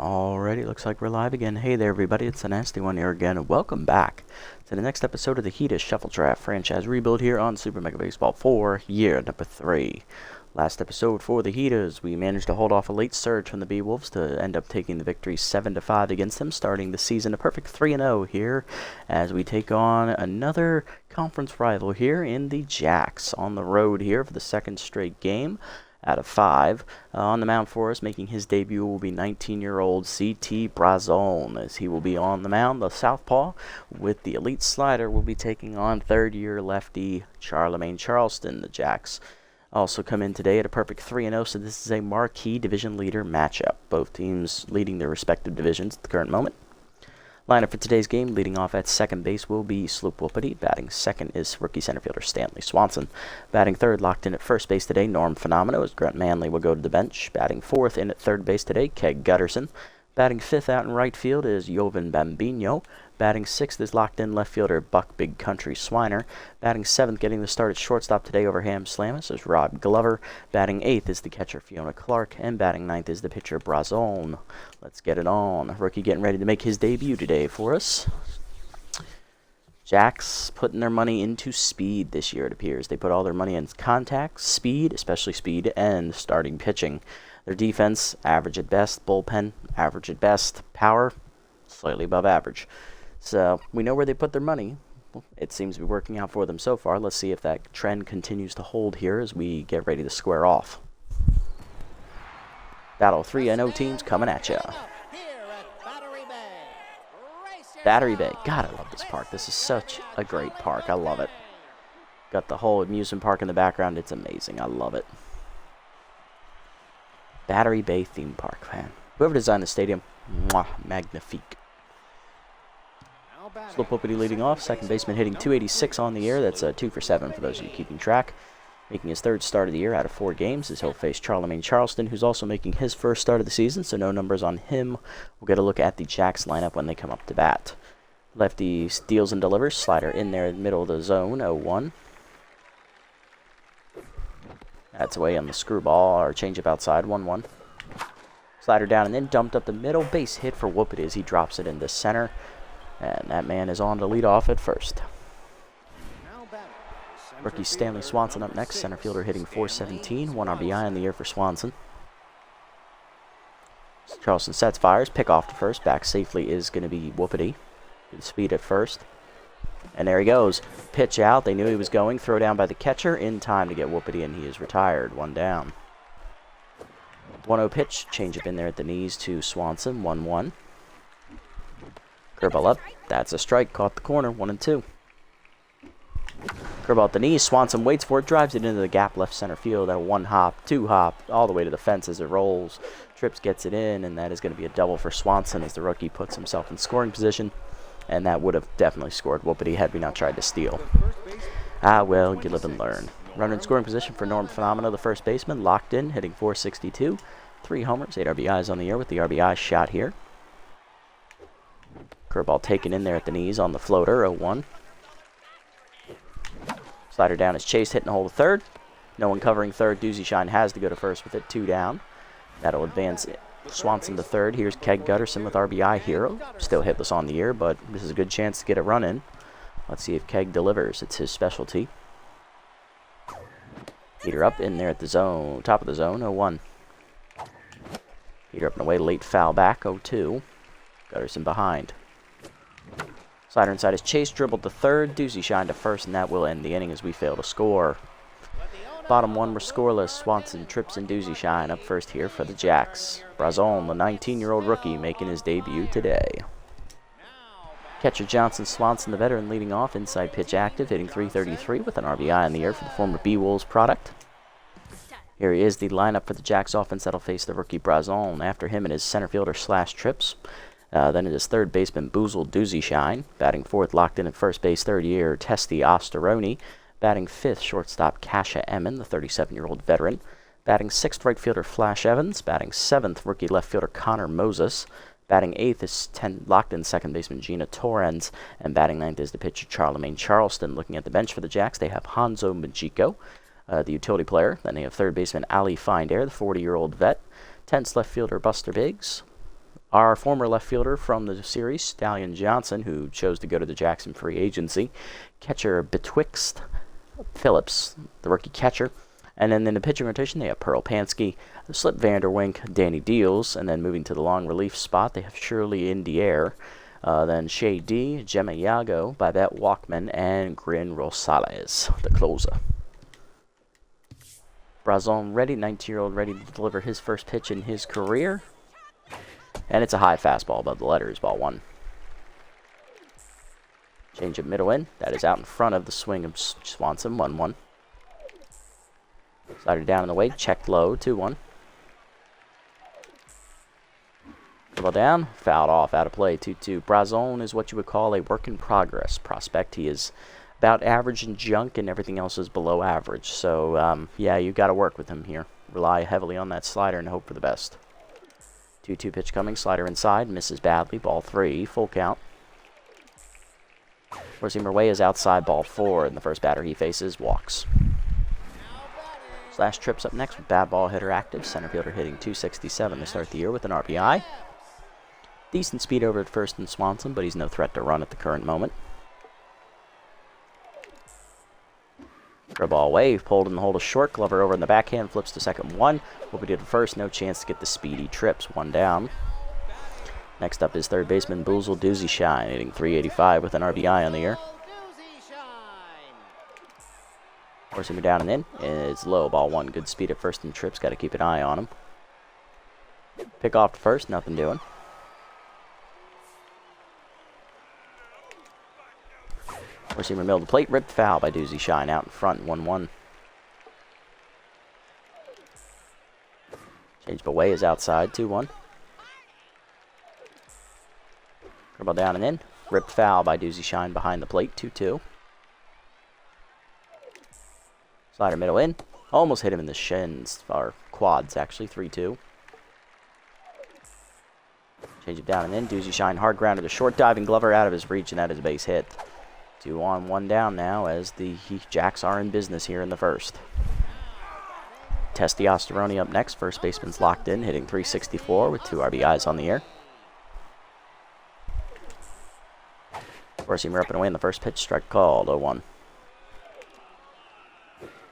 Alrighty, looks like we're live again. Hey there, everybody, it's the Nasty One here again, and welcome back to the next episode of the Hita Shuffle Draft franchise rebuild here on Super Mega Baseball 4, year number 3. Last episode for the Hitas, we managed to hold off a late surge from the B-Wolves to end up taking the victory 7-5 against them, starting the season a perfect 3-0 here, as we take on another conference rival here in the Jacks on the road here for the second straight game out of 5. On the mound for us, making his debut, will be 19-year-old C.T. Brazon, as he will be on the mound. The southpaw, with the elite slider, will be taking on third-year lefty Charlemagne Charleston. The Jacks also come in today at a perfect 3-0, so this is a marquee division leader matchup. Both teams leading their respective divisions at the current moment. Lineup for today's game, leading off at second base, will be Sloop Whoopity. Batting second is rookie center fielder Stanley Swanson. Batting third, locked in at first base today, Norm Phenomeno, as Grant Manley will go to the bench. Batting fourth in at third base today, Keg Gutterson. Batting fifth out in right field is Jovan Bambino. Batting sixth is locked in left fielder Buck Big Country Swiner. Batting seventh, getting the start at shortstop today over Ham Slamus, is Rob Glover. Batting eighth is the catcher Fiona Clark. And batting ninth is the pitcher Brazon. Let's get it on. Rookie getting ready to make his debut today for us. Jacks putting their money into speed this year, it appears. They put all their money in contact, speed, especially speed, and starting pitching. Their defense, average at best. Bullpen, average at best. Power, slightly above average. So, we know where they put their money. It seems to be working out for them so far. Let's see if that trend continues to hold here as we get ready to square off. Battle 3-0 teams coming at ya. Battery Bay. God, I love this park. This is such a great park. I love it. Got the whole amusement park in the background. It's amazing. I love it. Battery Bay theme park, man. Whoever designed the stadium, mwah, magnifique. Sloop Whoopity leading off. Second baseman hitting .286 on the year. That's 2 for 7 for those of you keeping track. Making his third start of the year out of 4 games as he'll face Charlemagne Charleston, who's also making his first start of the season, so no numbers on him. We'll get a look at the Jacks lineup when they come up to bat. Lefty steals and delivers. Slider in there in the middle of the zone, 0-1. That's away on the screwball, or changeup outside, 1-1. Slider down and then dumped up the middle. Base hit for Whoopity as he drops it into center. And that man is on to lead off at first. Rookie Stanley Swanson up next. Center fielder hitting .417. 1 RBI in the year for Swanson. Charleston sets, fires. Pick off to first. Back safely is going to be Whoopity. Good speed at first. And there he goes. Pitch out. They knew he was going. Throw down by the catcher. In time to get Whoopity, and he is retired. 1 down. 1-0 pitch. Change up in there at the knees to Swanson. 1-1. Curveball up. That's a strike. Caught the corner. 1-2. Curveball at the knees. Swanson waits for it. Drives it into the gap left center field at a 1-hop, 2-hop, all the way to the fence as it rolls. Trips gets it in, and that is going to be a double for Swanson as the rookie puts himself in scoring position. And that would have definitely scored Whoopity had we not tried to steal. Ah, well, you live and learn. Runner in scoring position for Norm Phenomeno, the first baseman. Locked in, hitting .462. 3 homers, 8 RBIs on the year with the RBI shot here. Curveball taken in there at the knees on the floater, 0-1. Slider down is chased, hitting the hole to third. No one covering third. Doozy Shine has to go to first with it, 2 down. That'll advance Swanson to third. Here's Keg Gutterson with RBI hero. Still hitless on the year, but this is a good chance to get a run in. Let's see if Keg delivers. It's his specialty. Heater up in there at the zone, top of the zone, 0-1. Heater up and away, late foul back, 0-2. Gutterson behind. Slider inside is chase, dribbled to third. Doozy Shine to first, and that will end the inning as we fail to score. Bottom 1 were scoreless. Swanson trips and Doozy Shine up first here for the Jacks. Brazon, the 19-year-old rookie, making his debut today. Catcher Johnson Swanson, the veteran, leading off. Inside pitch active, hitting .333 with an RBI in the air for the former B-Wolves product. Here he is, the lineup for the Jacks offense that'll face the rookie Brazon. After him and his center fielder slash trips. Then it is third baseman Boozle Doozy Shine. Batting fourth, locked in at first base, third year, Testy Osteroni. Batting fifth, shortstop Kasha Emmon, the 37-year-old veteran. Batting sixth, right fielder Flash Evans. Batting seventh, rookie left fielder Connor Moses. Batting eighth is locked in second baseman Gina Torrens. And batting ninth is the pitcher Charlemagne Charleston. Looking at the bench for the Jacks, they have Hanzo Majiko, the utility player. Then they have third baseman Ali Findair, the 40-year-old vet. 10th left fielder Buster Biggs. Our former left fielder from the series, Stallion Johnson, who chose to go to the Jackson free agency. Catcher Betwixt Phillips, the rookie catcher. And then in the pitching rotation, they have Pearl Pansky, Slip Vanderwink, Danny Deals. And then moving to the long relief spot, they have Shirley Indier, then Shay D, Gemma Yago, Babette Walkman, and Grin Rosales, the closer. Brazon ready, 19-year-old, ready to deliver his first pitch in his career. And it's a high fastball above the letters, ball one. Change of middle in. That is out in front of the swing of Swanson, 1-1. Slider down in the way, checked low, 2-1. Ball down, fouled off, out of play, 2-2. Brazon is what you would call a work in progress prospect. He is about average in junk, and everything else is below average. So, yeah, you got to work with him here. Rely heavily on that slider and hope for the best. 2-2 pitch coming, slider inside, misses badly, ball 3, full count. Four-seamer way is outside, ball 4, and the first batter he faces walks. Slash trips up next with bad ball hitter active, center fielder hitting .267 to start the year with an RBI. Decent speed over at first in Swanson, but he's no threat to run at the current moment. For a ball away, pulled in the hold of short. Glover over in the backhand, flips to second 1. What we did at first, no chance to get the speedy trips. 1 down. Next up is third baseman Boozle Doozy Shine, hitting .385 with an RBI on the year. Forcing him down and in. It's low, ball 1. Good speed at first and trips. Got to keep an eye on him. Pick off to first, nothing doing. Four-seamer middle of the plate, ripped foul by Doozy Shine out in front, 1-1. Change of away is outside, 2-1. Curveball down and in, ripped foul by Doozy Shine behind the plate, 2-2. Slider middle in, almost hit him in the shins, or quads actually, 3-2. Change it down and in, Doozy Shine hard grounded, a short diving Glover out of his reach, and that is a base hit. 2 on, 1 down now as the Jacks are in business here in the first. Testosterone up next. First baseman's locked in, hitting .364 with 2 RBIs on the year. Four-seamer up and away in the first pitch. Strike called, 0-1.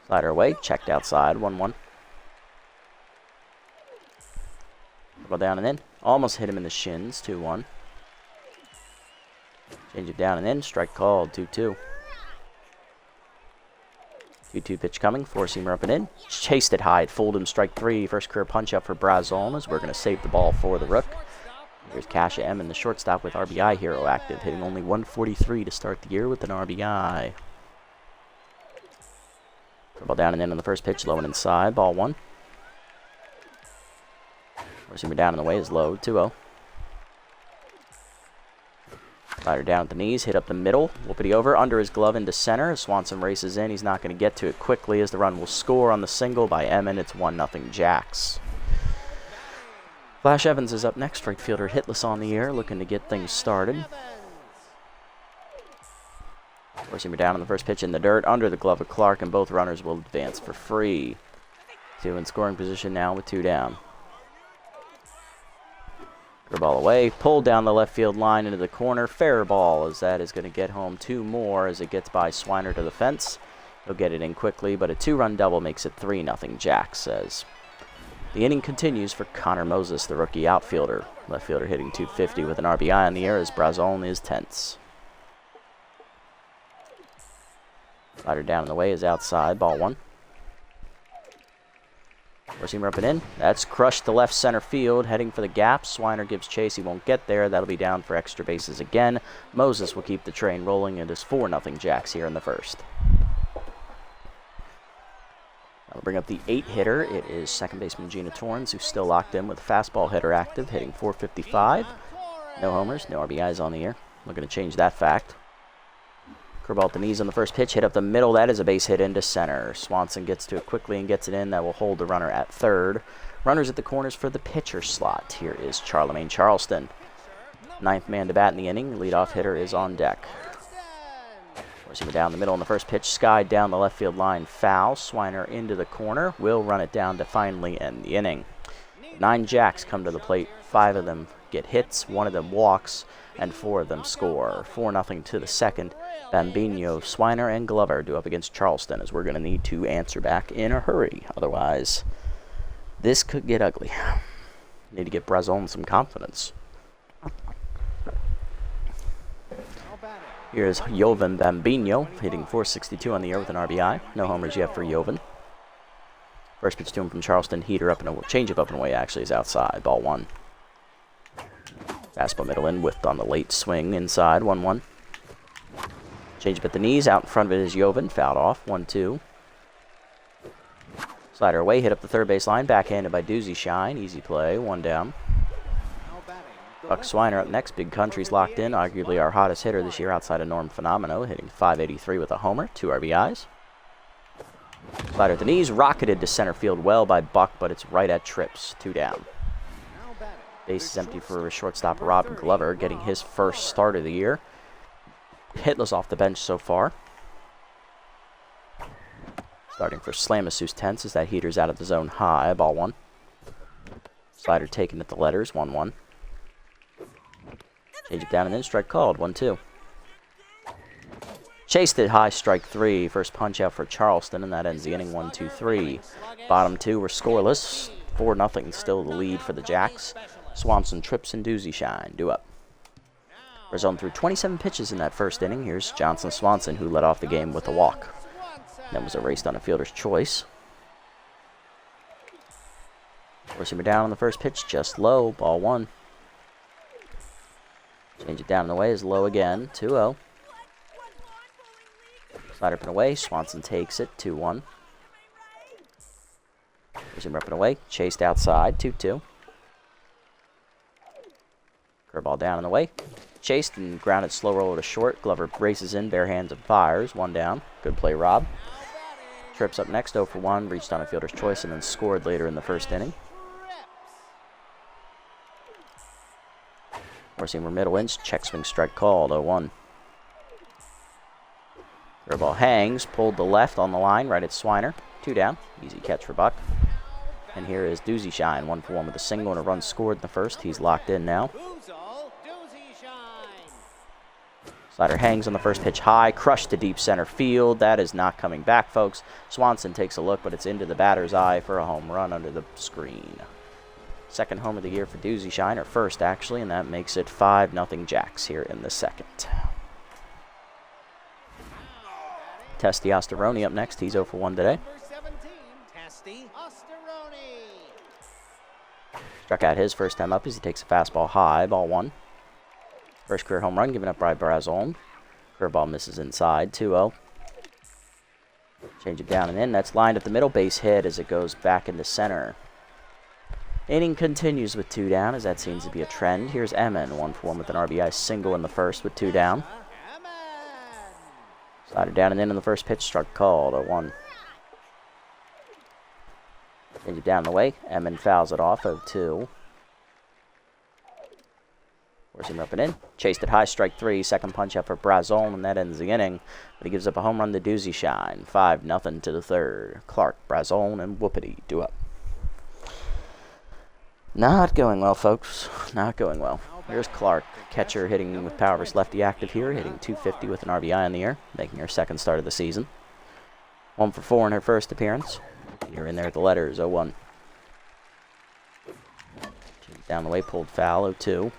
Slider away, checked outside, 1-1. Go down and in. Almost hit him in the shins, 2-1. Change it down and in. Strike called, 2-2. 2-2 pitch coming. Four-seamer up and in. Chased it high. It fooled him. Strike 3. First career punch up for Brazon as we're going to save the ball for the Rook. Here's Kasha M in the shortstop with RBI hero active, hitting only .143 to start the year with an RBI. Ball down and in on the first pitch. Low and inside. Ball 1. Four-seamer down in the way is low. 2-0. Slider down at the knees, hit up the middle, whoopity over, under his glove into center. Swanson races in, he's not going to get to it quickly as the run will score on the single by Emmett. It's 1-0 Jacks. Flash Evans is up next, right fielder hitless on the air, looking to get things started. Four-seamer down on the first pitch in the dirt, under the glove of Clark, and both runners will advance for free. 2 in scoring position now with 2 down. Ball away, pulled down the left field line into the corner. Fair ball as that is going to get home 2 more as it gets by Swiner to the fence. He'll get it in quickly, but a 2-run double makes it 3-0 Jack says. The inning continues for Connor Moses, the rookie outfielder. Left fielder hitting .250 with an RBI on the air as Brazon is tense. Slider down in the way is outside, ball 1. Four-seamer up and in. That's crushed to left center field, heading for the gap. Swiner gives chase. He won't get there. That'll be down for extra bases again. Moses will keep the train rolling. It is 4-0 Jacks here in the first. I'll bring up the 8-hitter. It is second baseman Gina Torrens, who's still locked in with a fastball hitter active, hitting .455. No homers, no RBIs on the year. Looking to change that fact. Curveball at the knees on the first pitch, hit up the middle. That is a base hit into center. Swanson gets to it quickly and gets it in. That will hold the runner at third. Runners at the corners for the pitcher slot. Here is Charlemagne Charleston. 9th man to bat in the inning. Leadoff hitter is on deck. Four-seamer down the middle on the first pitch. Skied down the left field line. Foul. Swiner into the corner. Will run it down to finally end the inning. 9 Jacks come to the plate. 5 of them get hits, 1 of them walks, and 4 of them score. 4-0 to the second. Bambino, Swiner, and Glover do up against Charleston, as we're going to need to answer back in a hurry. Otherwise, this could get ugly. Need to get Brazon some confidence. Here's Jovan Bambino, hitting .462 on the year with an RBI. No homers yet for Jovan. First pitch to him from Charleston. Heater up and away. Change up and away, actually, is outside. Ball 1. Fastball middle in, whiffed on the late swing inside. 1-1. Change up at the knees. Out in front of it is Jovan. Fouled off. 1-2. Slider away. Hit up the third base line. Backhanded by Doozy Shine. Easy play. 1 down. Buck Swiner up next. Big Country's locked in. Arguably our hottest hitter this year outside of Norm Fenomeno. Hitting .583 with a homer. 2 RBIs. Slider at the knees. Rocketed to center field well by Buck, but it's right at trips. 2 down. Base is empty for shortstop Rob Glover, getting his first start of the year. Hitless off the bench so far. Starting for Slamus, who's tense as that heater's out of the zone high. Ball 1. Slider taken at the letters. 1-1. Change it down and in. Strike called. 1-2. Chased it high. Strike 3. First punch out for Charleston, and that ends the inning. 1-2-3. Bottom 2 were scoreless. 4-0 still the lead for the Jacks. Swanson, Trips, and Doozy Shine due up. Brazon threw 27 pitches in that first inning. Here's Johnson Swanson, who led off the game with a walk. Then was erased on a fielder's choice. Forcing him down on the first pitch, just low. Ball 1. Change it down and away is low again. 2-0. Slider up and away. Swanson takes it. 2-1. Forcing him up and away. Chased outside. 2-2. Curveball down and away. Chased and grounded slow roller to short. Glover races in, bare hands and fires. 1 down. Good play, Rob. Trips up next, 0 for 1. Reached on a fielder's choice and then scored later in the first inning. Four-seamer middle inch. Check swing strike called. 0-1. Curveball hangs. Pulled to left on the line. Right at Swiner. 2 down. Easy catch for Buck. And here is Doozy Shine. 1 for 1 with a single and a run scored in the first. He's locked in now. Slider hangs on the first pitch high, crushed to deep center field. That is not coming back, folks. Swanson takes a look, but it's into the batter's eye for a home run under the screen. Second home of the year for Doozy Shine, or first actually, and that makes it 5-0 Jacks here in the second. Testy Osteroni up next. He's 0 for 1 today. Struck out his first time up as he takes a fastball high. Ball 1. First career home run given up by Brazon. Curveball misses inside. 2-0. Change it down and in. That's lined at the middle base hit as it goes back into center. Inning continues with 2 down, as that seems to be a trend. Here's Emin, 1 for 1 with an RBI single in the first with 2 down. Slider down and in on the first pitch. Struck called. 0-1. Change it down the way. Emin fouls it off. 0-2. Forcing him up and in. Chased it high, strike 3. Second punch up for Brazon, and that ends the inning. But he gives up a home run to Doozy Shine. 5-0 to the third. Clark, Brazon, and Whoopity due up. Not going well, folks. Not going well. Here's Clark, catcher hitting with power versus lefty active here, hitting .250 with an RBI in the air, making her second start of the season. 1 for 4 in her first appearance. You're in there at the letters. 0-1. Down the way, pulled foul. 0-2.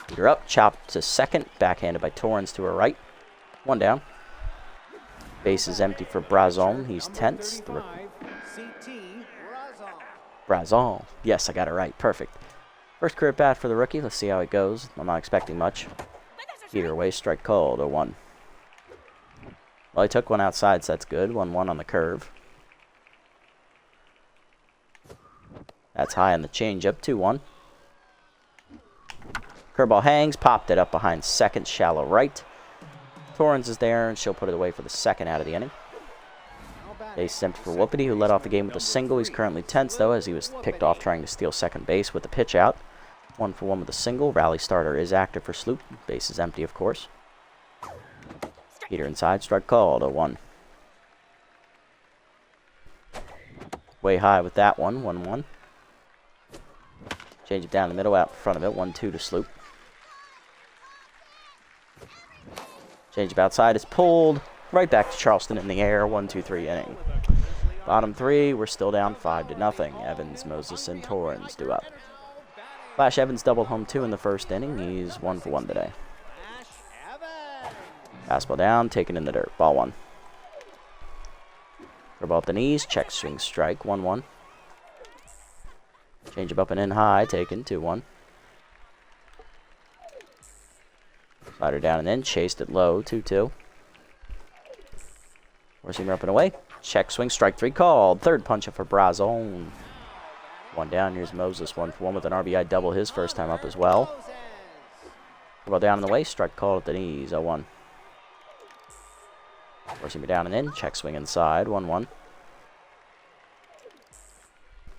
Peter up, chopped to second, backhanded by Torrens to her right. 1 down. Base is empty for Brazon. He's tense. Brazon. Yes, I got it right. Perfect. First career at bat for the rookie. Let's see how it goes. I'm not expecting much. Peter away, strike called. 0-1. Well, he took one outside, so that's good. 1-1 on the curve. That's high on the changeup. 2-1. Curveball hangs, popped it up behind second, shallow right. Torrens is there, and she'll put it away for the second out of the inning. Base is empty for Whoopity, who led off the game with a single. He's currently tense, though, as he was picked off trying to steal second base with the pitch out. 1 for 1 with a single. Rally starter is active for Sloop. Base is empty, of course. Peter inside, strike called. 0-1. Way high with that one. 1-1. Change it down the middle, out in front of it. 1-2 to Sloop. Change up outside is pulled. Right back to Charleston in the air. 1-2-3 inning. Bottom three, we're still down 5-0. Evans, Moses, and Torrens due up. Flash Evans doubled home 2 in the first inning. He's 1 for 1 today. Fastball down, taken in the dirt. Ball 1. Curveball at the knees, check, swing, strike. 1-1. Change up and in high, taken. 2-1. Slider down and in, chased it low. 2-2. Four-seamer up and away. Check, swing, strike 3 called. Third punch up for Brazon. 1 down. Here's Moses, 1 for 1 with an RBI double his first time up as well. Curveball down in the way, strike called at the knees. 0-1. Four-seamer down and in, check, swing inside. 1-1.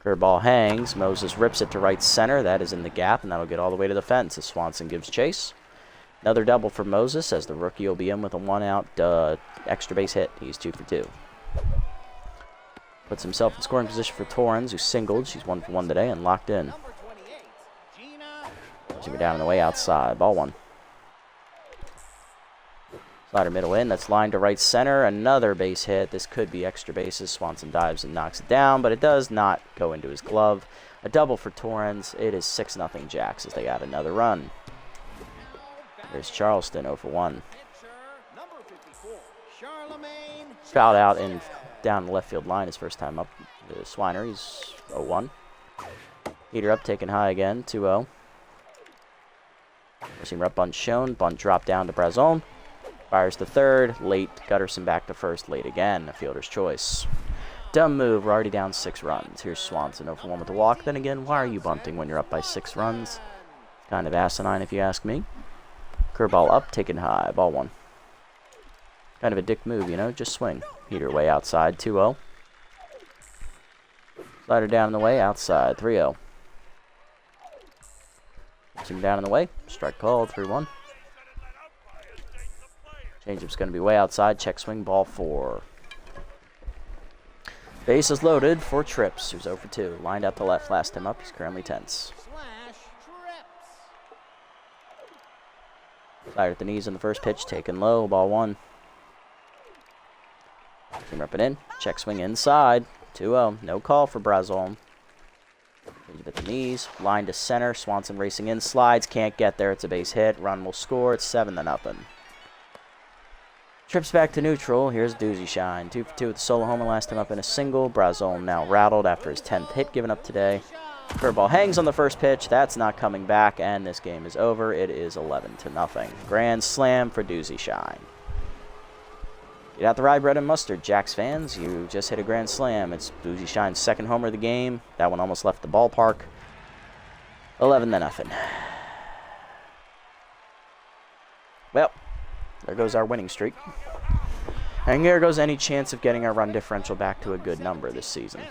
Curveball hangs. Moses rips it to right center. That is in the gap, and that'll get all the way to the fence as Swanson gives chase. Another double for Moses as the rookie will be in with a 1-out extra base hit. He's 2 for 2. Puts himself in scoring position for Torrens, who singled. She's 1 for 1 today and locked in. Receiver down in the way outside. Ball 1. Slider middle in. That's lined to right center. Another base hit. This could be extra bases. Swanson dives and knocks it down, but it does not go into his glove. A double for Torrens. It is 6-0 Jacks as they add another run. There's Charleston 0 for 1. Fouled out and down the left field line his first time up. The Swiner, he's 0-1. Heater up, taken high again, 2-0. Receiver up, bunt shown. Bunt dropped down to Brazon. Fires to third. Late. Gutterson back to first. Late again. A fielder's choice. Dumb move. We're already down 6 runs. Here's Swanson 0 for 1 with the walk. Then again, why are you bunting when you're up by 6 runs? Kind of asinine if you ask me. Curveball up, taken high. Ball 1. Kind of a dick move, you know, just swing. Heater way outside, 2-0. Slider down in the way, outside, 3-0. Zoom down in the way, strike called, 3-1. Changeup's going to be way outside, check swing, ball 4. Base is loaded for Trips, who's 0 for 2. Lined out to left, last time up, he's currently tense. Slider at the knees on the first pitch, taken low, ball 1. Team up and in, check swing inside, 2-0. No call for Brazon. Change at the knees, line to center. Swanson racing in, slides, can't get there. It's a base hit. Run will score. It's 7-0. Trips back to neutral. Here's Doozy Shine, 2 for 2 with the solo homer last time up in a single. Brazon now rattled after his 10th hit given up today. Curveball hangs on the first pitch. That's not coming back, and this game is over. It is 11-0. Grand slam for Doozy Shine. Get out the rye bread and mustard, Jacks fans. You just hit a grand slam. It's Doozy Shine's 2nd homer of the game. That one almost left the ballpark. 11-0. Well, there goes our winning streak. And there goes any chance of getting our run differential back to a good number this season.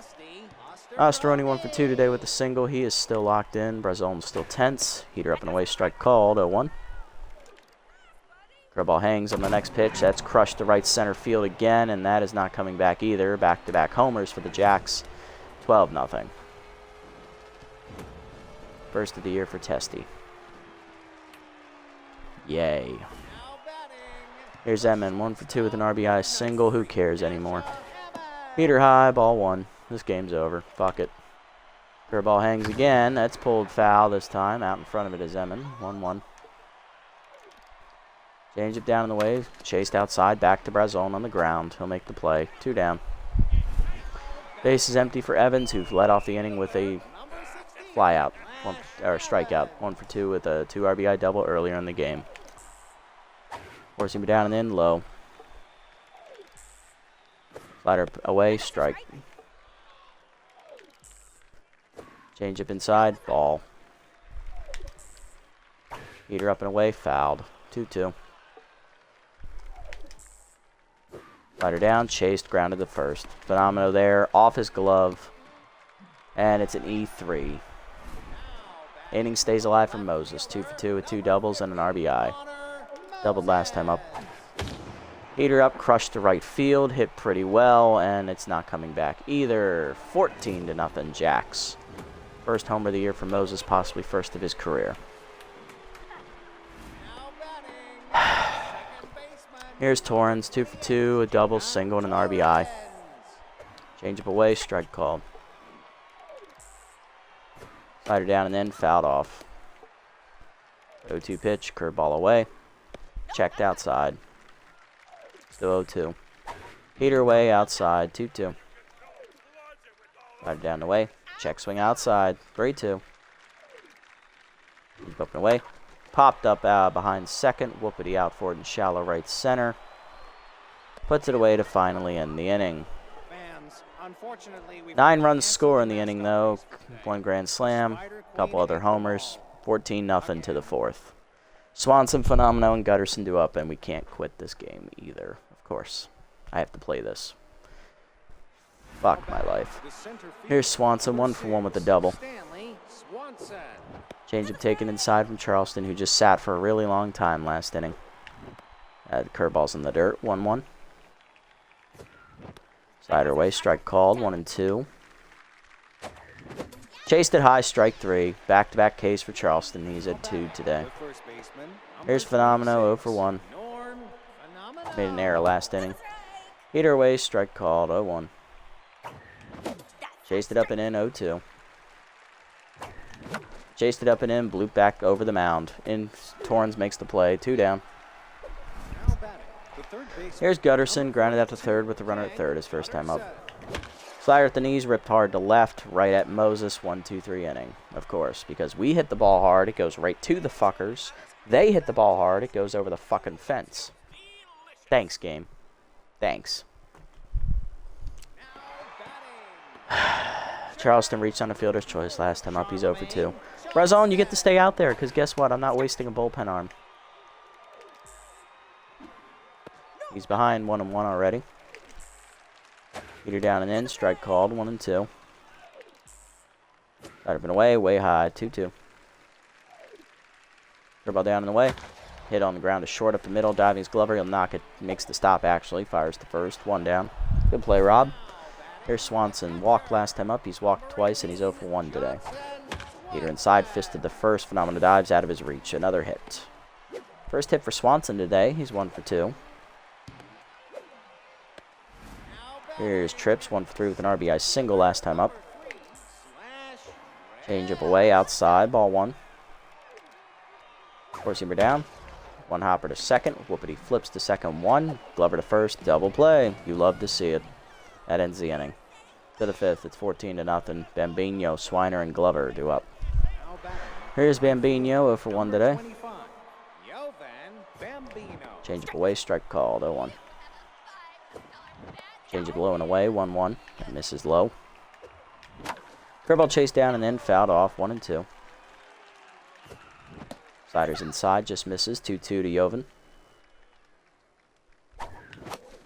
Osteroni 1 for 2 today with a single. He is still locked in. Brazon's still tense. Heater up and away, strike called, 0-1. Curveball hangs on the next pitch. That's crushed to right center field again, and that is not coming back either. Back-to-back homers for the Jacks. 12-0. First of the year for Testy. Yay. Here's Edmund, 1 for 2 with an RBI single. Who cares anymore? Heater high, ball 1. This game's over. Fuck it. Curveball hangs again. That's pulled foul this time. Out in front of it is Edmund. 1-1. Change it down in the way. Chased outside. Back to Brazon on the ground. He'll make the play. 2 down. Base is empty for Evans, who led off the inning with a flyout. Or strikeout. 1 for 2 with a 2 RBI double earlier in the game. Forcing me down and in. Low. Slider away. Strike. Change up inside. Ball. Heater up and away. Fouled. 2-2. Slider down, chased, grounded to first. Phenomenal there, off his glove, and it's an E3. Inning stays alive for Moses, 2 for 2 with 2 doubles and an RBI. Doubled last time up. Heater up, crushed to right field, hit pretty well, and it's not coming back either. 14-0 Jacks. First homer of the year for Moses, possibly first of his career. Here's Torrens, 2 for 2, a double, single, and an RBI. Change up away, strike called. Slider down and in, fouled off. 0-2 pitch, curveball away. Checked outside. Still 0-2. Heater away, outside, 2-2. Slider down and away. Check swing outside, 3-2. He's up and away. Popped up behind second. Whoopity out for it in shallow right center. Puts it away to finally end the inning. 9 runs score in the inning, though. 1 grand slam. A couple other homers. 14-0 to the 4th. Swanson, Phenomenal, and Gutterson do up, and we can't quit this game either. Of course. I have to play this. Fuck my life. Here's Swanson, 1 for 1 with a double. Changeup taken inside from Charleston, who just sat for a really long time last inning. Had curveballs in the dirt, 1-1. Slider away, strike called, 1-2. Chased it high, strike 3. Back-to-back case for Charleston. He's at 2 today. Here's Phenomeno, 0 for 1. Made an error last inning. Heater away, strike called, 0-1. Chased it up and in, 0-2. Chased it up and in, blooped back over the mound. Torrens makes the play, 2 down. Here's Gutterson, grounded out to third with the runner at third, his first time up. Slider at the knees, ripped hard to left, right at Moses, 1-2-3 inning. Of course, because we hit the ball hard, it goes right to the fuckers. They hit the ball hard, it goes over the fucking fence. Thanks, game. Thanks. Charleston reached on a fielder's choice last time up. He's 0 for 2. Brazon, you get to stay out there, because guess what? I'm not wasting a bullpen arm. He's behind 1-1 already. Heater down and in. Strike called. 1-2. Slider up and away. Way high. 2-2. Curveball down and away. Hit on the ground to short up the middle. Diving his Glover. He'll knock it. Makes the stop, actually. Fires to first. 1 down. Good play, Rob. Here's Swanson. Walked last time up. He's walked twice, and he's 0 for 1 today. Heater inside. Fisted the first. Phenomena dives out of his reach. Another hit. First hit for Swanson today. He's 1 for 2. Here's Trips, 1 for 3 with an RBI single last time up. Change up away, outside, ball 1. Four-seamer down. 1 hopper to second. Whoopity flips to second, 1. Glover to first, double play. You love to see it. That ends the inning. To the 5th, it's 14-0. Bambino, Swiner, and Glover do up. Here's Bambino, 0 for 1 today. Change up away, strike called, 0-1. Change it low and away, 1-1. Misses low. Curveball chased down and then fouled off, 1-2. Sliders inside, just misses, 2-2 to Joven.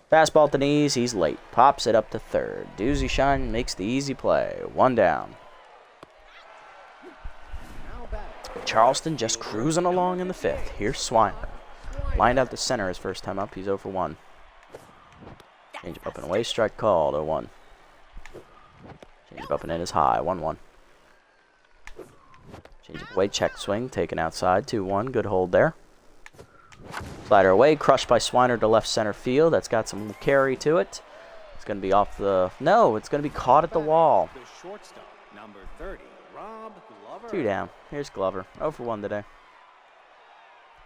Fastball at the knees, he's late. Pops it up to third. Doozy Shine makes the easy play, 1 down. Charleston just cruising along in the 5th. Here's Swiner. Lined out to center his first time up, he's 0 for 1. Change up and away, strike called, 0-1. Change up and in is high, 1-1. Change up away, check swing, taken outside, 2-1, good hold there. Slider away, crushed by Swiner to left center field. That's got some carry to it. It's going to be off the... No, it's going to be caught at the wall. 2 down. Here's Glover, 0 for 1 today.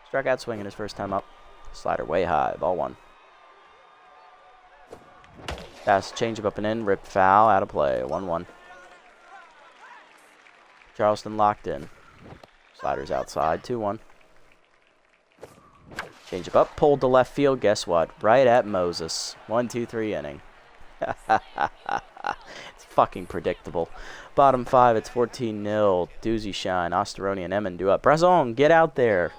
Struck out swinging his first time up. Slider way high, ball 1. Fast changeup up and in, ripped foul, out of play, 1-1. Charleston locked in. Sliders outside, 2-1. Changeup up, pulled to left field, guess what? Right at Moses. 1-2-3 inning. It's fucking predictable. Bottom 5, it's 14-0. Doozy Shine, Osteroni, and Emmon do up. Brazon, get out there.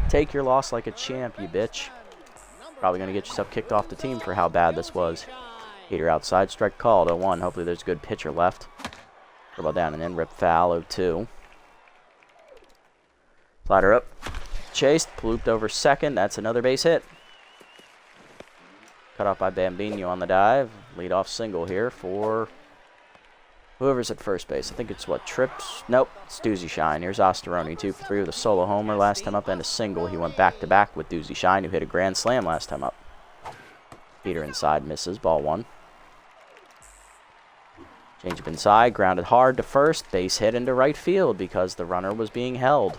Take your loss like a champ, you bitch. Probably going to get yourself kicked off the team for how bad this was. Heater outside, strike called, 0-1. Hopefully there's a good pitcher left. Curveball down and in, rip foul, 0-2. Slider up. Chased, looped over second. That's another base hit. Cut off by Bambino on the dive. Lead off single here for Whoever's at first base. I think it's what, Trips? Nope, it's Doozy Shine. Here's Osteroni, 2 for 3 with a solo homer last time up and a single. He went back-to-back with Doozy Shine, who hit a grand slam last time up. Peter inside, misses, ball 1. Change up inside, grounded hard to first, base hit into right field because the runner was being held.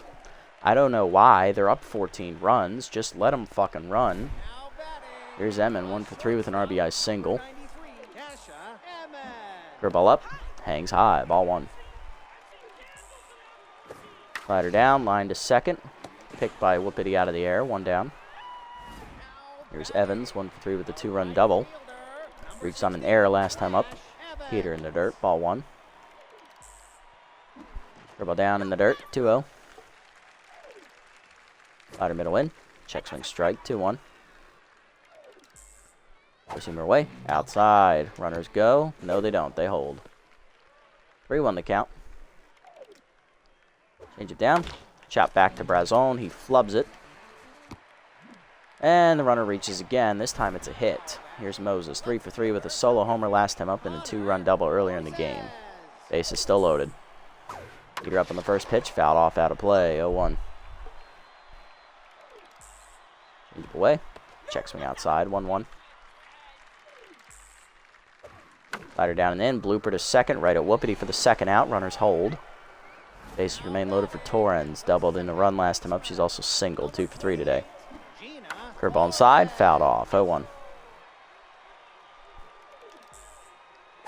I don't know why. They're up 14 runs. Just let them fucking run. Here's Emmon, 1 for 3 with an RBI single. Curveball up, hangs high, ball 1. Slider down, line to second. Picked by Whoopity out of the air, 1 down. Here's Evans, 1 for 3 with a 2-run double. Reached on an error last time up. Peter in the dirt, ball 1. Curveball down in the dirt, 2-0. Slider middle in, check swing strike, 2-1. Receiver away, outside. Runners go. No, they don't. They hold. 3-1 the count. Change it down. Chop back to Brazon. He flubs it. And the runner reaches again. This time it's a hit. Here's Moses, 3 for 3 with a solo homer last time up and a 2-run double earlier in the game. Base is still loaded. Peter up on the first pitch. Fouled off out of play. 0-1. Change it away. Check swing outside. 1-1. Slider down and in. Blooper to second. Right at Whoopity for the second out. Runners hold. Bases remain loaded for Torrens. Doubled in the run last time up. She's also singled. 2 for 3 today. Curveball inside. Fouled off. 0-1.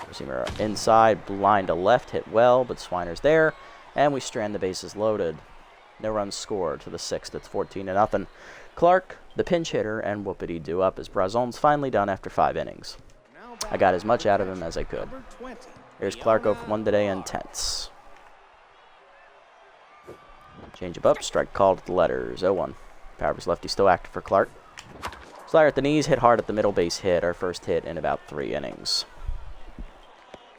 Receiver inside. Line to left. Hit well, but Swiner's there. And we strand the bases loaded. No runs scored to the 6th. It's 14-0. Clark, the pinch hitter, and Whoopity do up as Brazon's finally done after 5 innings. I got as much out of him as I could. Here's Clark 0 for 1 today, intense. Change up, strike called at the letters, 0-1. Powers lefty still active for Clark. Slider at the knees, hit hard at the middle base hit. Our first hit in about 3 innings.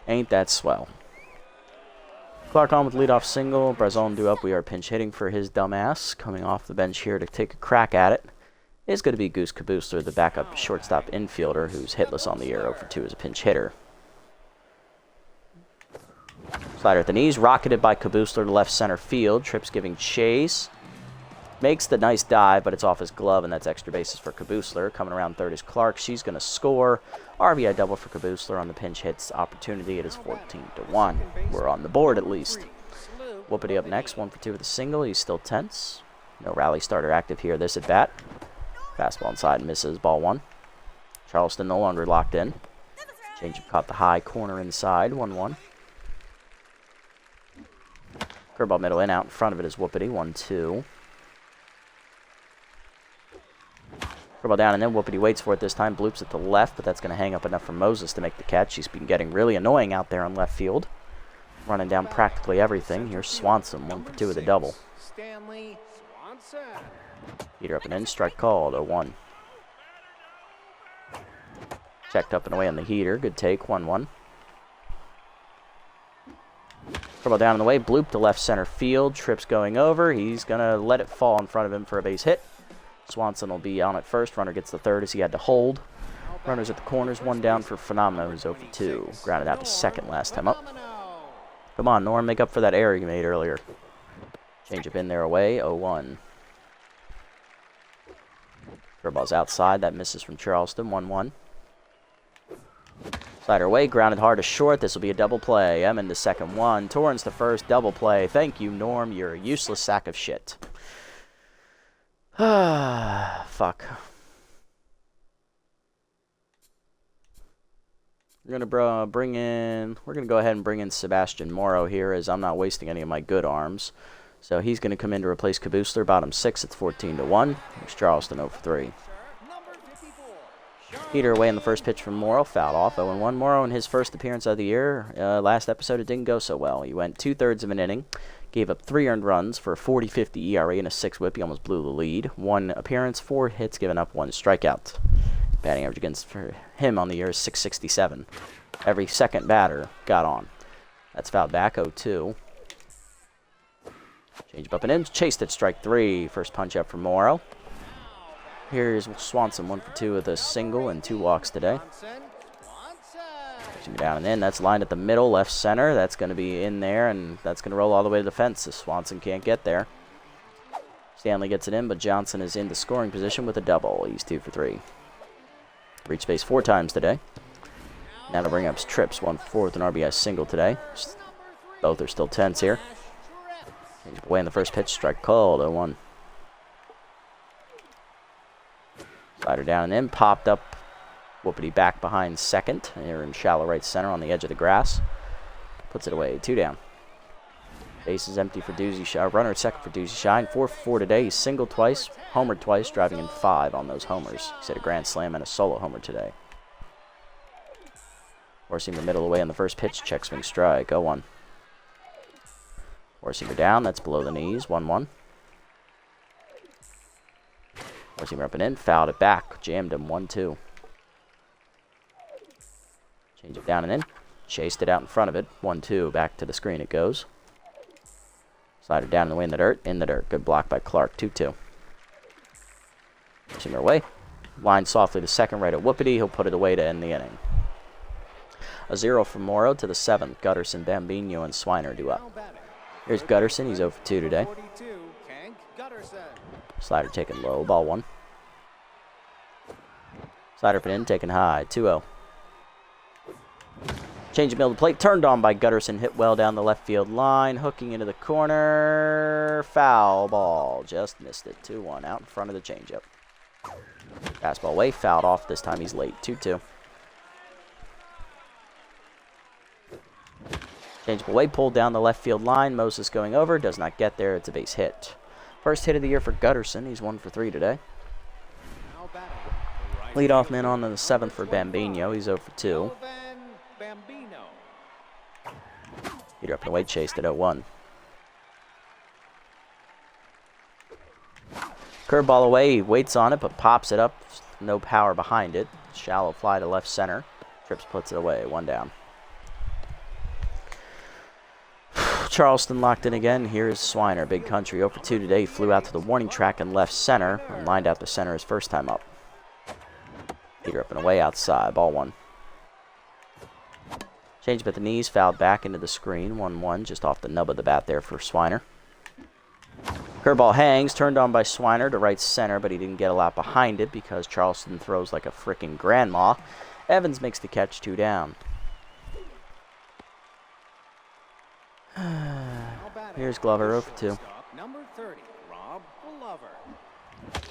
Ain't that swell. Clark on with leadoff single. Brazon due up. We are pinch hitting for his dumbass. Coming off the bench here to take a crack at it is going to be Goose Kabusler, the backup shortstop infielder, who's hitless on the year, 0 for 2 as a pinch hitter. Slider at the knees, rocketed by Kabusler to left center field. Trips giving chase. Makes the nice dive, but it's off his glove, and that's extra bases for Kabusler. Coming around third is Clark. She's going to score. RBI double for Kabusler on the pinch hits opportunity. It is 14-1. We're on the board at least. Whoopity up next, 1 for 2 with a single. He's still tense. No rally starter active here this at bat. Fastball inside misses, ball 1. Charleston no longer locked in. Changeup caught the high corner inside, 1-1. Curveball middle in, out in front of it is Whoopity, 1-2. Curveball down and then Whoopity waits for it this time. Bloops at the left, but that's going to hang up enough for Moses to make the catch. He's been getting really annoying out there on left field. Running down practically everything. Here's Swanson, 1 for 2 with a double. Peter up and in, strike called, 0-1. Checked up and away on the heater. Good take, 1-1. Curveball down and away, bloop to left center field. Trips going over. He's going to let it fall in front of him for a base hit. Swanson will be on at first. Runner gets the third as he had to hold. Runners at the corners, 1 down for Phenomeno, who's 0 for 2. Grounded out to second last time up. Come on, Norm, make up for that error you made earlier. Change up in there away, 0-1. Curveball's outside. That misses from Charleston, 1-1. Slider away, grounded hard to short. This will be a double play. Emmon to second, 1. Torrens to first, double play. Thank you, Norm. You're a useless sack of shit. Fuck. We're gonna go ahead and bring in Sebastian Morrow here, as I'm not wasting any of my good arms. So he's gonna come in to replace Kabusler. Bottom 6, it's 14-1. Here's Charleston 0 for 3. Peter away in the first pitch from Morrow, fouled off, 0-1. Morrow in his first appearance of the year. Last episode it didn't go so well. He went 2/3 of an inning, gave up 3 earned runs for a 40-50 ERA and a 6 whip. He almost blew the lead. 1 appearance, 4 hits given up, 1 strikeout. Batting average against for him on the year is .667. Every second batter got on. That's fouled back, 0-2. Change up and in, chased at strike 3. First punch up for Morrow. Here's Swanson, 1 for 2 with a single and 2 walks today. Down and in. That's lined at the middle, left center. That's going to be in there, and that's going to roll all the way to the fence. Swanson can't get there. Stanley gets it in, but Johnson is in the scoring position with a double. He's 2 for 3. Reach base 4 times today. Now to bring up trips, 1/4 an RBI single today. Both are still tense here. He's away in the first pitch, strike called, 0-1. Slider down and in, popped up. Whoopity back behind second. Here in shallow right center on the edge of the grass. Puts it away, 2 down. Base is empty for Doozy Shine. Runner at second for Doozy Shine. 4 for 4 today. He's singled twice, homered twice, driving in 5 on those homers. He's hit a grand slam and a solo homer today. Forcing the middle away on the first pitch. Check swing strike. 0-1. Forcing down. That's below the knees. 1-1. Forcing up and in. Fouled it back. Jammed him. 1-2. Change it down and in. Chased it out in front of it. 1-2. Back to the screen it goes. Slider down and away in the dirt. In the dirt. Good block by Clark. 2-2. Pushing her away. Line softly to second right at Whoopity. He'll put it away to end the inning. A 0 from Morrow to the 7th. Gutterson, Bambino, and Swiner do up. Here's Gutterson. He's 0 for 2 today. Slider taken low. Ball 1. Slider put in. Taken high. 2-0. Change of middle to plate. Turned on by Gutterson. Hit well down the left field line. Hooking into the corner. Foul ball. Just missed it. 2-1. Out in front of the changeup. Fastball away. Fouled off. This time he's late. 2-2. Changeable away, pulled down the left field line. Moses going over, does not get there. It's a base hit. First hit of the year for Gutterson. He's 1 for 3 today. Leadoff man on to the 7th for Bambino. He's 0 for 2. Heater up and away, chased at 0-1. Curveball away, he waits on it, but pops it up. No power behind it. Shallow fly to left center. Trips puts it away, 1 down. Charleston locked in again. Here's Swiner, Big Country, 0 for 2 today. He flew out to the warning track and left center and lined out the center his first time up. Heater up and away outside, ball 1. Change up at the knees, fouled back into the screen, 1-1, just off the nub of the bat there for Swiner. Curveball hangs, turned on by Swiner to right center, but he didn't get a lot behind it because Charleston throws like a frickin' grandma. Evans makes the catch, 2 down. Here's Glover, 0 for 2.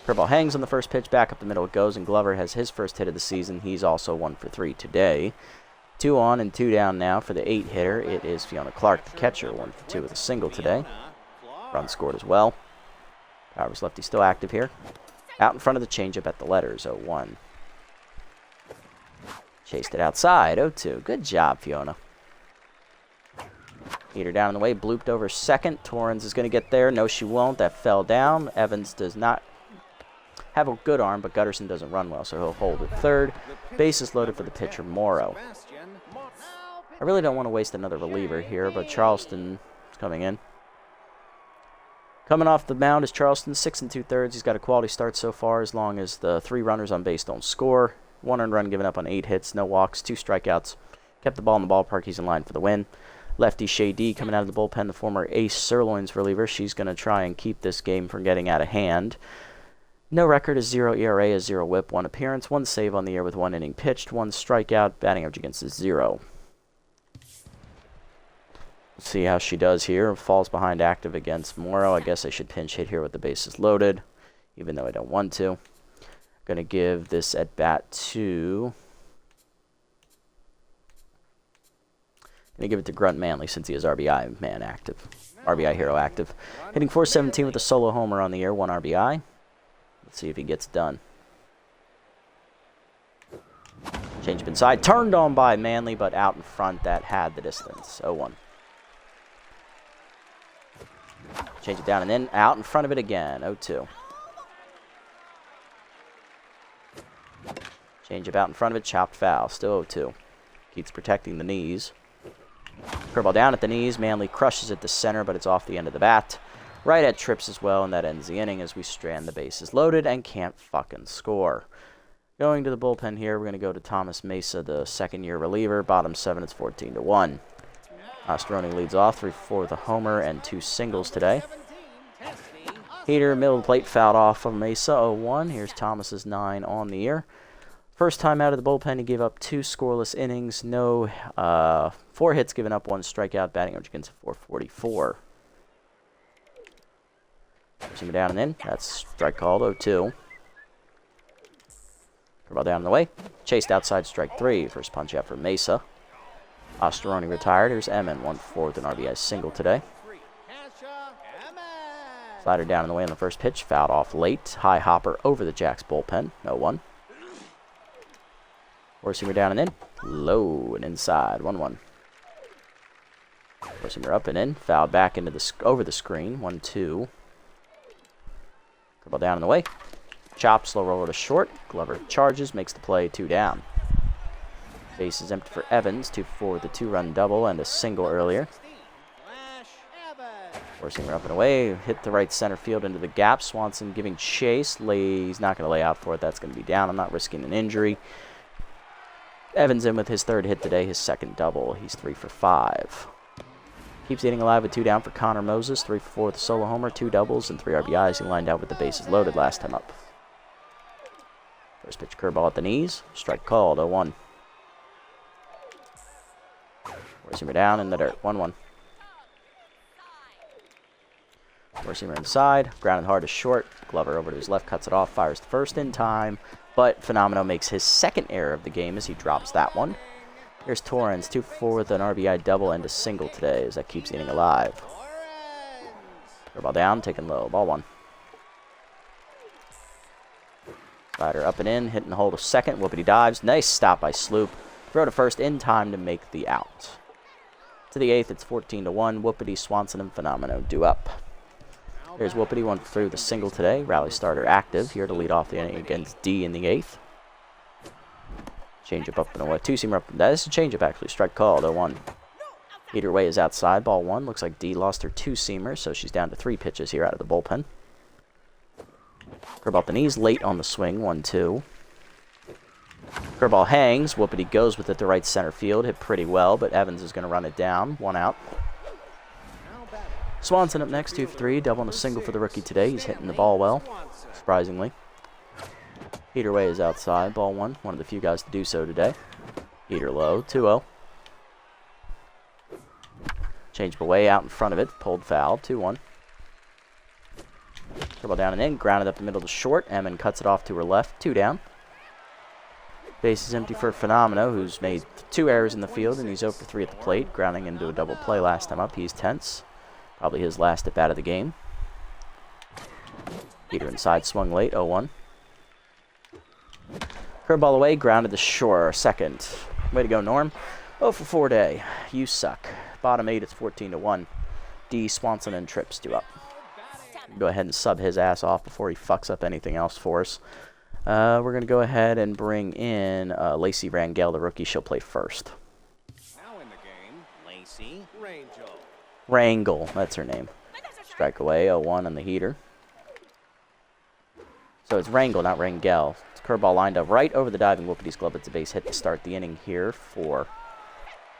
Curveball hangs on the first pitch, back up the middle it goes, and Glover has his first hit of the season. He's also 1 for 3 today. 2 on and 2 down now for the 8 hitter. It is Fiona Clark, the catcher, 1 for 2 with a single today. Run scored as well. Powers lefty still active here. Out in front of the changeup at the letters, 0-1. Chased it outside, 0-2. Good job, Fiona. Heater down in the way, blooped over second. Torrens is going to get there. No, she won't. That fell down. Evans does not have a good arm, but Gutterson doesn't run well, so he'll hold at third. Bases loaded for the pitcher, Morrow. I really don't want to waste another reliever here, but Charleston is coming in. Coming off the mound is Charleston, 6 2/3. He's got a quality start so far as long as the 3 runners on base don't score. 1 earned run given up on 8 hits, no walks, 2 strikeouts. Kept the ball in the ballpark. He's in line for the win. Lefty Shay D coming out of the bullpen, the former Ace Sirloin's reliever. She's going to try and keep this game from getting out of hand. No record is 0 ERA, is 0 whip, 1 appearance, 1 save on the year with 1 inning pitched, 1 strikeout, batting average against is 0. Let's see how she does here. Falls behind active against Morrow. I guess I should pinch hit here with the bases loaded, even though I don't want to. Going to give this at bat to... Going to give it to Grunt Manley since he is RBI man active. RBI hero active. Hitting .417 with a solo homer on the year, 1 RBI. Let's see if he gets done. Change up inside. Turned on by Manley, but out in front. That had the distance. 0-1. Change it down and in. Out in front of it again. 0-2. Change up out in front of it. Chopped foul. Still 0-2. Keeps protecting the knees. Curveball down at the knees. Manley crushes it to center, but it's off the end of the bat. Right at trips as well, and that ends the inning as we strand the bases loaded and can't fucking score. Going to the bullpen here, we're going to go to Thomas Mesa, the second-year reliever. Bottom 7, it's 14-1. Osteroni leads off, 3-4 with a homer and 2 singles today. Heater, middle of the plate, fouled off from Mesa, 0-1. Here's Thomas's 9 on the year. First time out of the bullpen, he gave up 2 scoreless innings, 4 hits given up, 1 strikeout, batting average against 444. Pushing it down and in. That's strike called, 0-2. Curveball down and away. Chased outside, strike 3. First punch out for Mesa. Osteroni retired. Here's Emin, 1-4 with an RBI single today. Slider down and away on the first pitch. Fouled off late. High hopper over the Jacks bullpen. 0-1. Four-seamer down and in. Low and inside. 1-1. Four-seamer up and in. Fouled back into over the screen. 1-2. Curveball down and away. Chop, slow roller to short. Glover charges, makes the play, 2 down. Base is empty for Evans, 2-4 with a 2-run double and a single earlier. Four-seamer up and away, hit the right center field into the gap. Swanson giving chase. He's not going to lay out for it. That's going to be down. I'm not risking an injury. Evans in with his 3rd hit today, his 2nd double. He's 3 for 5. Keeps eating alive with 2 down for Connor Moses, 3 for 4 with a solo homer, 2 doubles, and 3 RBIs. He lined out with the bases loaded last time up. First pitch curveball at the knees. Strike called, 0-1. Four-seamer down in the dirt, 1-1. Four-seamer inside, grounded hard to short. Glover over to his left, cuts it off, fires the first in time. But Phenomenal makes his 2nd error of the game as he drops that one. Here's Torrens, 2-4 with an RBI double and a single today as that keeps eating alive. Curveball down, taken low, ball 1. Slider up and in, hit and hold of 2nd. Whoopity dives. Nice stop by Sloop. Throw to first in time to make the out. To the 8th, it's 14-1. Whoopity, Swanson, and Phenomeno due up. Here's Whoopity, 1-3 with a single today. Rally starter active here to lead off the inning against D in the 8th. Changeup up and away. 2-seamer up. That is a changeup actually. Strike called, 0-1. Either way is outside. Ball 1. Looks like D lost her 2-seamer, so she's down to 3 pitches here out of the bullpen. Curveball at the knees, late on the swing, 1-2. Curveball hangs, Whoopity goes with it to right center field, hit pretty well, but Evans is going to run it down, 1 out. Swanson up next, 2 for 3, double and a single for the rookie today. He's hitting the ball well, surprisingly. Heater way is outside, ball 1, one of the few guys to do so today. Heater low, 2-0. Change away out in front of it, pulled foul, 2-1. Curveball down and in, grounded up the middle to short. Emin cuts it off to her left, 2 down. Base is empty for Phenomeno, who's made 2 errors in the field, and he's 0 for 3 at the plate, grounding into a double play last time up. He's tense. Probably his last at bat of the game. Heater inside, swung late, 0-1. Curveball away, grounded to shore, 2nd. Way to go, Norm. 0 for 4 day. You suck. Bottom 8, it's 14-1. D, Swanson, and Trips due up. Go ahead and sub his ass off before he fucks up anything else for us. We're going to go ahead and bring in Lacey Rangel, the rookie. She'll play first. Now in the game, Lacey Rangel. Rangel, that's her name. Strike away, 0-1 on the heater. So it's Rangel, not Rangel. It's curveball lined up right over the diving Whoopity's glove. It's a base hit to start the inning here for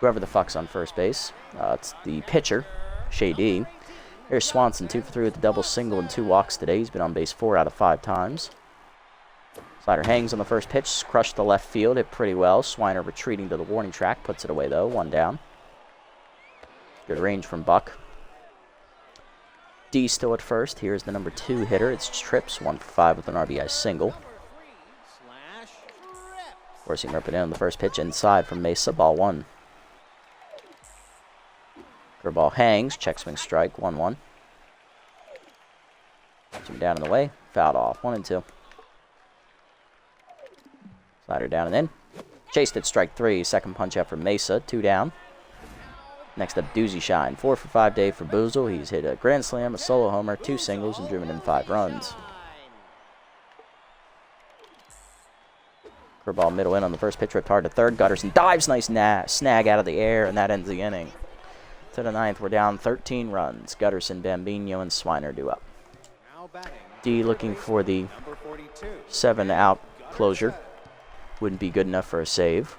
whoever the fuck's on first base. It's the pitcher, Shady. Here's Swanson, 2 for 3 with a double single and 2 walks today. He's been on base 4 out of 5 times. Slider hangs on the first pitch, crushed the left field, hit pretty well. Swiner retreating to the warning track, puts it away though, 1 down. Good range from Buck. D still at first. Here's the number 2 hitter. It's Trips, 1 for 5 with an RBI single. Forcing her up and in on the first pitch, inside from Mesa, ball 1. Curveball hangs, check swing strike, 1-1. Jim down in the way, fouled off, 1-2. Slider down and in. Chased at strike 3, 2nd punch out for Mesa, 2 down. Next up, Doozy Shine, 4 for 5 day for Boozle. He's hit a grand slam, a solo homer, 2 singles, and driven in 5 runs. Curveball middle in on the first pitch, ripped hard to third. Gutterson dives, nice snag out of the air, and that ends the inning. To the 9th, we're down 13 runs. Gutterson, Bambino, and Swiner due up. D looking for the 7-out closure. Wouldn't be good enough for a save.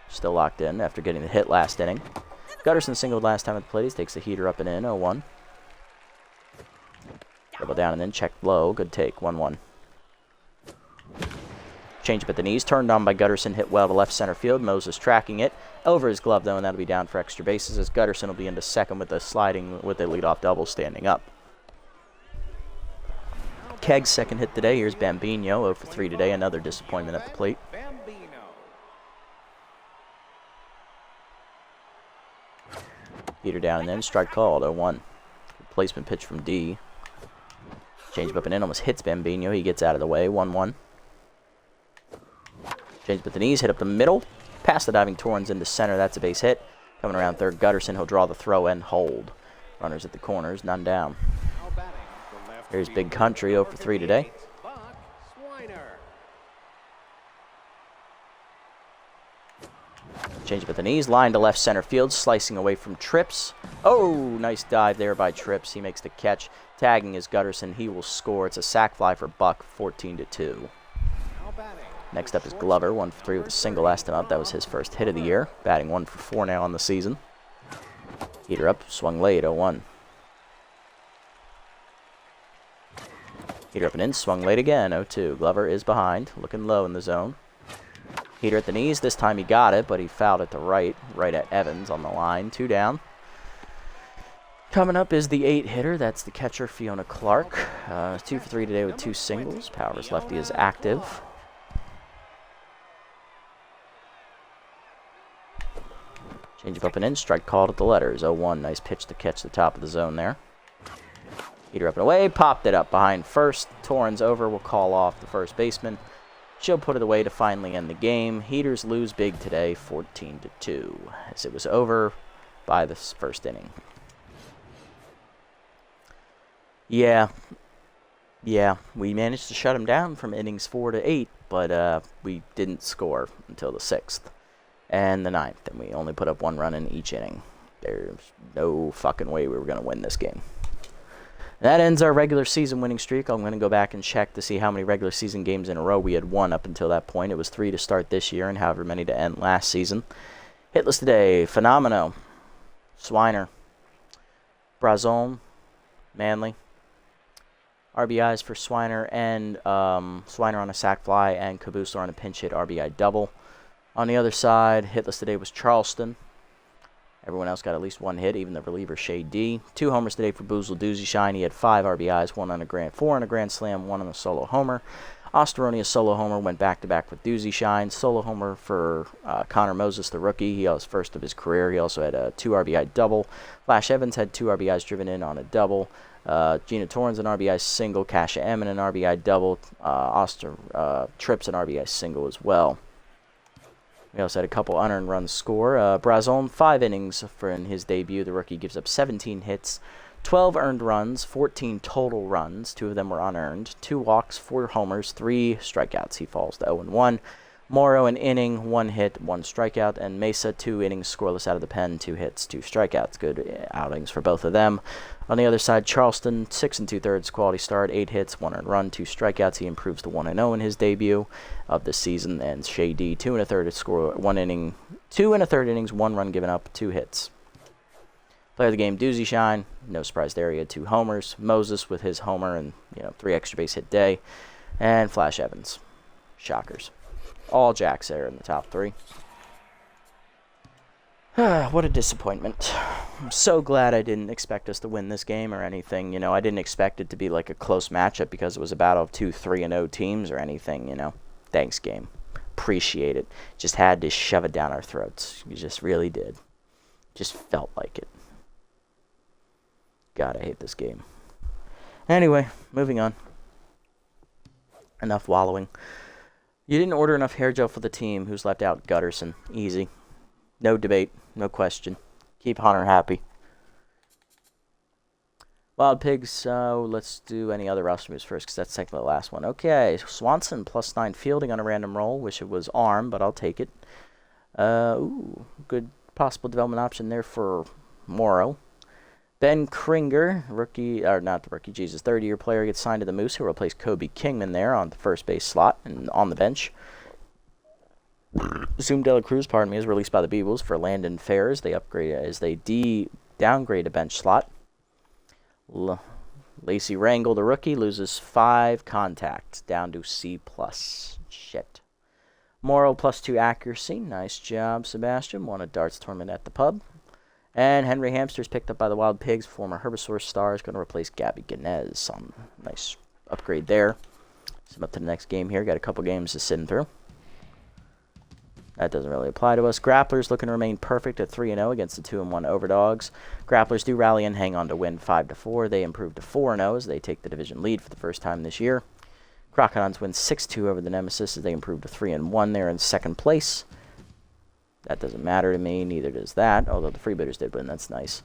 Still locked in after getting the hit last inning. Gutterson singled last time at the plate. He takes the heater up and in, 0-1. Double down and then check low. Good take, 1-1. Change up at the knees. Turned on by Gutterson. Hit well to left center field. Moses tracking it. Over his glove, though, and that'll be down for extra bases as Gutterson will be into second with a leadoff double standing up. Kegg's second hit today. Here's Bambino, 0 for 3 today. Another disappointment at the plate. Heater down and then strike called, 0-1. Replacement pitch from D. Change up and in, almost hits Bambino. He gets out of the way, 1-1. Change up at the knees, hit up the middle. Past the diving Torrens into center, that's a base hit. Coming around third, Gutterson, he'll draw the throw and hold. Runners at the corners, none down. Here's Big Country, 0 for 3 today. Change up at the knees, line to left center field, slicing away from Trips. Oh, nice dive there by Trips. He makes the catch, tagging his Gutterson. He will score. It's a sac fly for Buck, 14-2. Next up is Glover, 1 for 3 with a single last time up. That was his first hit of the year, batting 1 for 4 now on the season. Heater up, swung late, 0-1. Heater up and in, swung late again, 0-2. Glover is behind, looking low in the zone. Heater at the knees, this time he got it, but he fouled it to right at Evans on the line, 2 down. Coming up is the 8-hitter, that's the catcher Fiona Clark. 2 for 3 today with 2 singles. Powers lefty is active. Change up and in, strike called at the letters, 0-1. Nice pitch to catch the top of the zone there. Heater up and away, popped it up behind first. Torrens over, will call off the first baseman. She'll put it away to finally end the game. Heaters lose big today, 14-2, as it was over by the first inning. Yeah, we managed to shut them down from innings 4 to 8, but we didn't score until the 6th and the 9th, and we only put up 1 run in each inning. There's no fucking way we were going to win this game. That ends our regular season winning streak. I'm going to go back and check to see how many regular season games in a row we had won up until that point. It was 3 to start this year and however many to end last season. Hitless today, Fenomeno, Swiner, Brazon, Manley. RBIs for Swiner and Swiner on a sac fly and Cabusler on a pinch hit RBI double. On the other side, hitless today was Charleston. Everyone else got at least 1 hit, even the reliever Shea D. 2 homers today for Boozle Doozy Shine. He had 5 RBIs, 4 on a grand slam, 1 on a solo homer. Osteroni, a solo homer, went back-to-back with Doozy Shine. Solo homer for Connor Moses, the rookie. He was first of his career. He also had a 2 RBI double. Flash Evans had 2 RBIs driven in on a double. Gina Torrens an RBI single. Kasha Emmon an RBI double. Trips an RBI single as well. We also had a couple unearned runs score. Brazon, 5 innings in his debut. The rookie gives up 17 hits, 12 earned runs, 14 total runs. 2 of them were unearned. 2 walks, 4 homers, 3 strikeouts. He falls to 0-1. Morrow, an inning, 1 hit, 1 strikeout. And Mesa, 2 innings scoreless out of the pen, 2 hits, 2 strikeouts. Good outings for both of them. On the other side, Charleston, 6 2/3 quality start, 8 hits, 1 earned run, 2 strikeouts. He improves to 1-0 in his debut of the season. And Shea D, 2 1/3 score, 1 inning, 2 1/3 innings, 1 run given up, 2 hits. Player of the game, Doozy Shine, no surprise there. He had 2 homers. Moses with his homer and 3 extra base hit day, and Flash Evans, shockers. All Jacks there in the top 3. What a disappointment. I'm so glad I didn't expect us to win this game or anything. I didn't expect it to be like a close matchup because it was a battle of 2 3-0 teams or anything, Thanks, game. Appreciate it. Just had to shove it down our throats. You just really did. Just felt like it. God, I hate this game. Anyway, moving on. Enough wallowing. You didn't order enough hair gel for the team. Who's left out? Gutterson. Easy. No debate. No question. Keep Hunter happy. Wild Pigs, let's do any other roster moves first because that's technically the last one. Okay, Swanson, +9 fielding on a random roll. Wish it was arm, but I'll take it. Good possible development option there for Morrow. Ben Kringer, third-year player, gets signed to the Moose, who replaced Kobe Kingman there on the first base slot and on the bench. Zoom Dela Cruz, pardon me, is released by the Beagles for Landon Ferris. They downgrade a bench slot. Lacey Rangel, the rookie, loses 5 contact, down to C+. Shit. Morrow +2 accuracy. Nice job, Sebastian. Won a darts tournament at the pub. And Henry Hamster's picked up by the Wild Pigs. Former Herbisaur star is going to replace Gabby Ganez. Nice upgrade there. So I'm up to the next game here. Got a couple games to sit through. That doesn't really apply to us. Grapplers looking to remain perfect at 3-0 against the 2-1 Overdogs. Grapplers do rally and hang on to win 5-4. They improve to 4-0 as they take the division lead for the first time this year. Crocodons win 6-2 over the Nemesis as they improve to 3-1. They're in second place. That doesn't matter to me, neither does that, although the Freebooters did win. That's nice.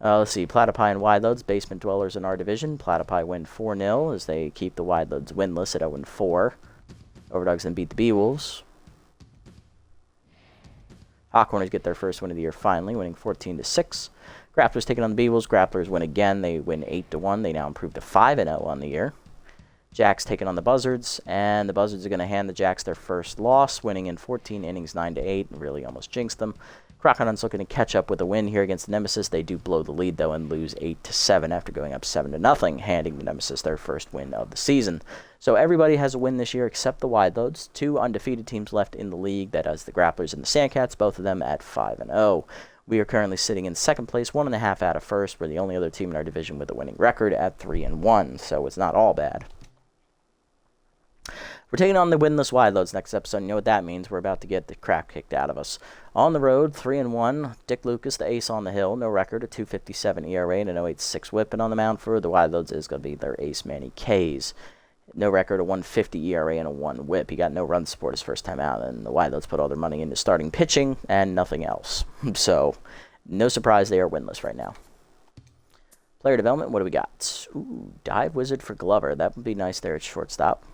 Let's see, Platypi and Wideloads, basement dwellers in our division. Platypi win 4-0 as they keep the Wideloads winless at 0-4. Overdogs then beat the Beewolves. Hawkhorners get their first win of the year finally, winning 14-6. Grapplers taking on the Beewolves. Grapplers win again. They win 8-1. They now improve to 5-0 on the year. Jacks taking on the Buzzards, and the Buzzards are going to hand the Jacks their first loss, winning in 14 innings, 9-8, and really almost jinxed them. Crocodons looking to catch up with a win here against the Nemesis. They do blow the lead, though, and lose 8-7 after going up 7-0, handing the Nemesis their first win of the season. So everybody has a win this year except the Wideloads. 2 undefeated teams left in the league. That is the Grapplers and the Sandcats, both of them at 5-0. We are currently sitting in second place, 1.5 out of first. We're the only other team in our division with a winning record at 3-1, so it's not all bad. We're taking on the winless Wideloads next episode. You know what that means. We're about to get the crap kicked out of us. On the road, 3-1. Dick Lucas, the ace on the hill. No record, a 2.57 ERA and an 0.86 whip. And on the mound for the Wideloads is going to be their ace, Manny Kays. No record, a 1.50 ERA and a 1 whip. He got no run support his first time out. And the Wideloads put all their money into starting pitching and nothing else. So, no surprise they are winless right now. Player development, what do we got? Ooh, Dive Wizard for Glover. That would be nice there at shortstop.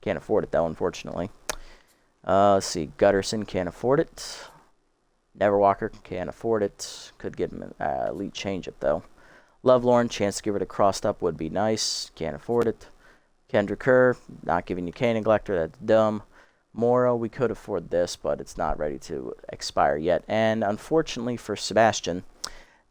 Can't afford it, though, unfortunately. Let's see. Gutterson can't afford it. Neverwalker can't afford it. Could get him an elite changeup, though. Lovelorn, chance to give it a crossed up would be nice. Can't afford it. Kendra Kerr, not giving you K Neglector. That's dumb. Morrow, we could afford this, but it's not ready to expire yet. And unfortunately for Sebastian,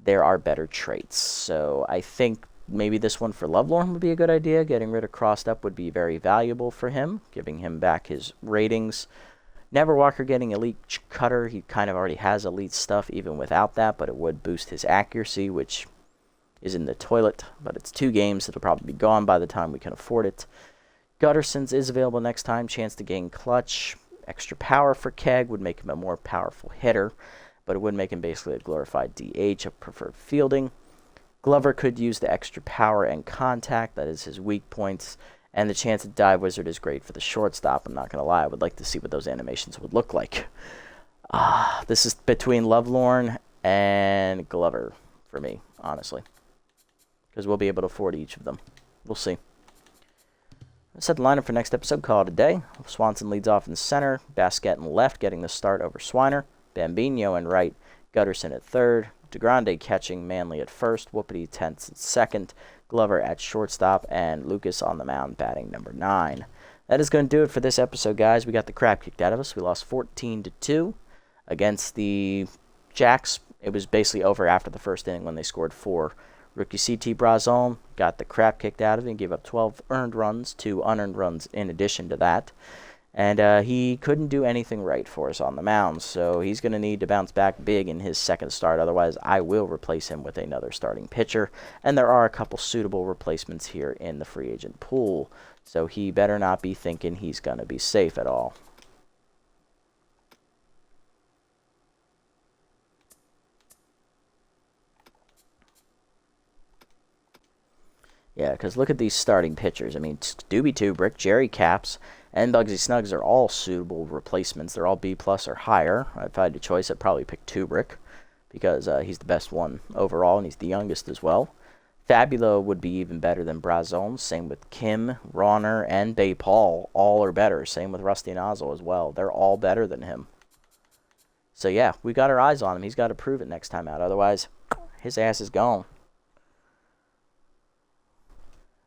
there are better traits. So I think maybe this one for Lovelorn would be a good idea. Getting rid of Crossed Up would be very valuable for him, giving him back his ratings. Neverwalker getting Elite Cutter. He kind of already has Elite stuff even without that, but it would boost his accuracy, which is in the toilet. But it's 2 games. It'll probably be gone by the time we can afford it. Gutterson's is available next time. Chance to gain clutch. Extra power for Keg would make him a more powerful hitter, but it would make him basically a glorified DH, a preferred fielding. Glover could use the extra power and contact. That is his weak points. And the chance at Dive Wizard is great for the shortstop. I'm not going to lie. I would like to see what those animations would look like. This is between Lovelorn and Glover for me, honestly. Because we'll be able to afford each of them. We'll see. Let's set the lineup for next episode. Call it a day. Swanson leads off in center. Basquette in left, getting the start over Swiner. Bambino in right. Gutterson at third. DeGrande catching, Manley at first, Whoopity Tents at second, Glover at shortstop, and Lucas on the mound batting number 9. That is going to do it for this episode, guys. We got the crap kicked out of us. We lost 14-2 against the Jacks. It was basically over after the first inning when they scored 4. Rookie CT Brazon got the crap kicked out of him, gave up 12 earned runs, 2 unearned runs in addition to that. And he couldn't do anything right for us on the mound, so he's going to need to bounce back big in his second start. Otherwise, I will replace him with another starting pitcher. And there are a couple suitable replacements here in the free agent pool, so he better not be thinking he's going to be safe at all. Yeah, because look at these starting pitchers. I mean, Doobie Tubrick, Jerry Caps, and Bugsy Snuggs are all suitable replacements. They're all B+ or higher. If I had a choice, I'd probably pick Tubrick because he's the best one overall, and he's the youngest as well. Fabulo would be even better than Brazon. Same with Kim, Ronner, and Bay Paul. All are better. Same with Rusty Nozzle as well. They're all better than him. So, yeah, we got our eyes on him. He's got to prove it next time out. Otherwise, his ass is gone.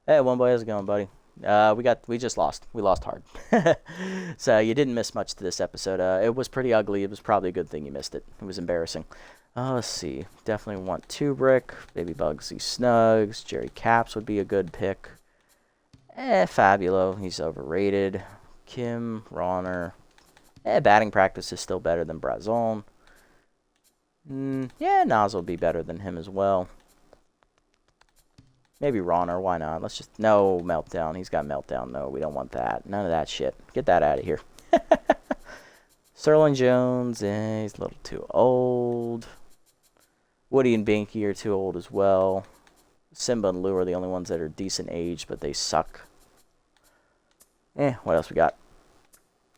Hey, one boy, how's it going, buddy? We just lost. We lost hard. So you didn't miss much to this episode. It was pretty ugly. It was probably a good thing you missed it. It was embarrassing. Let's see. Definitely want Tubrick, Baby Bugsy Snugs, Jerry Caps would be a good pick. Fabulo, he's overrated. Kim, Ronner. Batting practice is still better than Brazon. Yeah, Nas will be better than him as well. Maybe Ronner, why not? Let's just... No, Meltdown. He's got Meltdown. No, we don't want that. None of that shit. Get that out of here. Sterling Jones, he's a little too old. Woody and Binky are too old as well. Simba and Lou are the only ones that are decent age, but they suck. What else we got?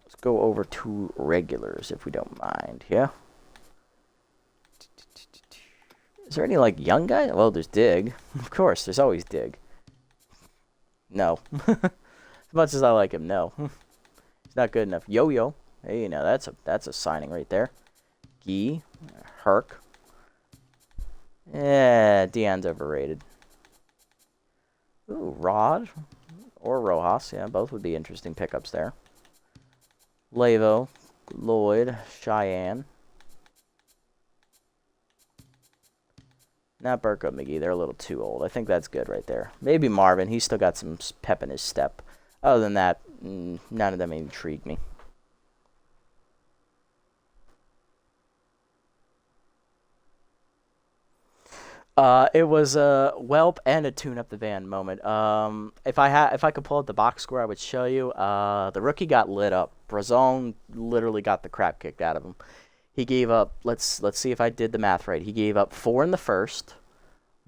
Let's go over to regulars, if we don't mind, yeah? Is there any, like, young guy? Well, there's Dig. Of course, there's always Dig. No. As much as I like him, no. He's not good enough. Yo-Yo. Hey, you know, that's a signing right there. Gee. Herc. Deion's overrated. Ooh, Rod. Or Rojas. Yeah, both would be interesting pickups there. Lavo. Lloyd. Cheyenne. Not Burko McGee. They're a little too old. I think that's good right there. Maybe Marvin. He's still got some pep in his step. Other than that, none of them intrigue me. It was a whelp and a tune up the van moment. If I could pull up the box score, I would show you. The rookie got lit up. Brazon literally got the crap kicked out of him. He gave up. Let's see if I did the math right. He gave up 4 in the first,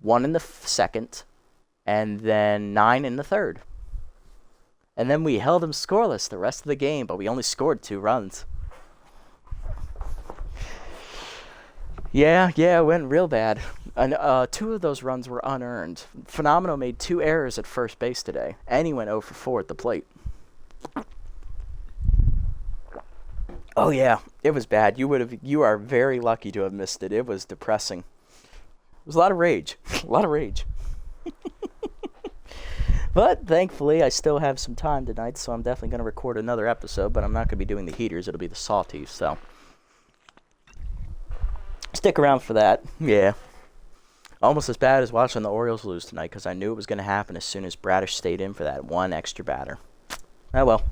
1 in the second, and then 9 in the third. And then we held him scoreless the rest of the game, but we only scored 2 runs. Yeah, it went real bad. And 2 of those runs were unearned. Phenomenal made 2 errors at first base today, and he went 0 for 4 at the plate. Oh yeah, it was bad. You are very lucky to have missed it. It was depressing. It was a lot of rage. But thankfully, I still have some time tonight, so I'm definitely going to record another episode, but I'm not going to be doing the heaters. It'll be the salties, so stick around for that. Yeah. Almost as bad as watching the Orioles lose tonight, because I knew it was going to happen as soon as Bradish stayed in for that 1 extra batter. Oh well.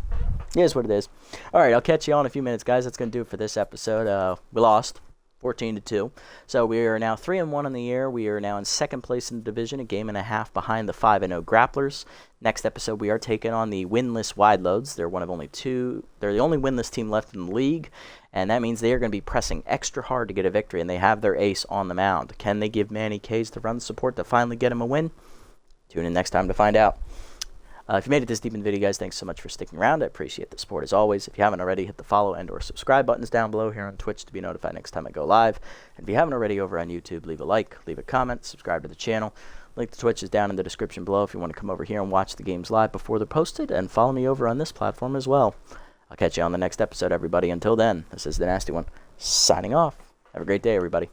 It is what it is. Alright, I'll catch you all in a few minutes, guys. That's going to do it for this episode. We lost 14-2. So we are now 3-1 in the year. We are now in second place in the division, a game and a half behind the 5-0 Grapplers. Next episode, we are taking on the winless Wide Loads. They're one of only 2. They're the only winless team left in the league, and that means they are going to be pressing extra hard to get a victory, and they have their ace on the mound. Can they give Manny Kays the run support to finally get him a win? Tune in next time to find out. If you made it this deep in the video, guys, thanks so much for sticking around. I appreciate the support as always. If you haven't already, hit the follow and or subscribe buttons down below here on Twitch to be notified next time I go live. And if you haven't already over on YouTube, leave a like, leave a comment, subscribe to the channel. Link to Twitch is down in the description below if you want to come over here and watch the games live before they're posted. And follow me over on this platform as well. I'll catch you on the next episode, everybody. Until then, this is The Nasty One, signing off. Have a great day, everybody.